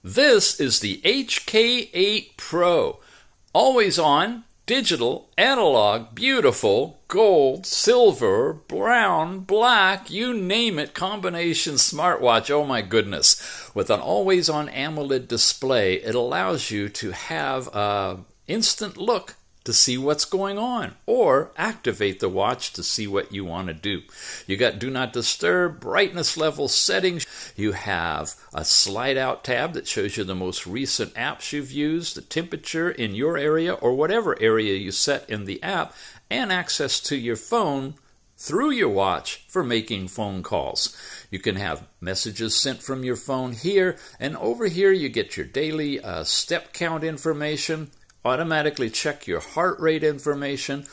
This is the HK8 Pro. Always on, digital, analog, beautiful, gold, silver, brown, black, you name it, combination smartwatch. Oh my goodness. With an always on Amoled display, it allows you to have an instant look to see what's going on, or activate the watch to see what you want to do. You got do not disturb, brightness level settings. You have a slide out tab that shows you the most recent apps you've used, the temperature in your area or whatever area you set in the app, and access to your phone through your watch for making phone calls. You can have messages sent from your phone here, and over here you get your daily step count information, automatically check your heart rate information,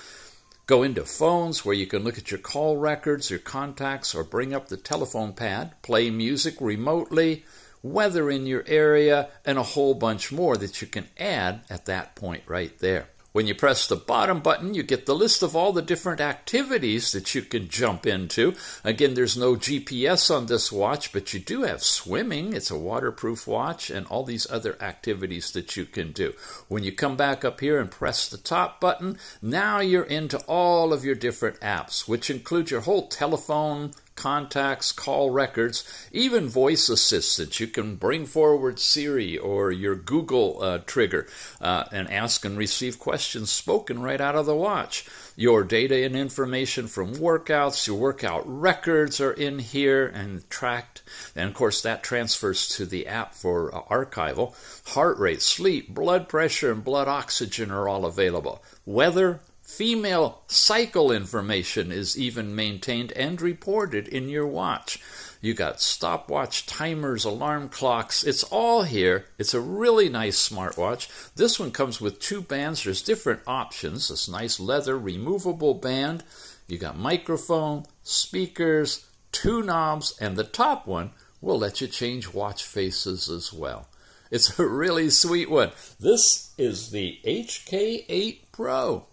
go into phones where you can look at your call records, your contacts, or bring up the telephone pad, play music remotely, weather in your area, and a whole bunch more that you can add at that point right there. When you press the bottom button, you get the list of all the different activities that you can jump into. Again, there's no GPS on this watch, but you do have swimming. It's a waterproof watch, and all these other activities that you can do. When you come back up here and press the top button, now you're into all of your different apps, which include your whole telephone, contacts, call records, even voice assistants. You can bring forward Siri or your Google trigger and ask and receive questions spoken right out of the watch. Your data and information from workouts, your workout records are in here and tracked. And of course that transfers to the app for archival. Heart rate, sleep, blood pressure, and blood oxygen are all available. Weather, female cycle information is even maintained and reported in your watch. You got stopwatch, timers, alarm clocks. It's all here. It's a really nice smartwatch. This one comes with two bands. There's different options. This nice leather removable band. You got microphone, speakers, two knobs, and the top one will let you change watch faces as well. It's a really sweet one. This is the HK8 Pro.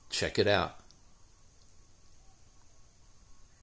Check it out.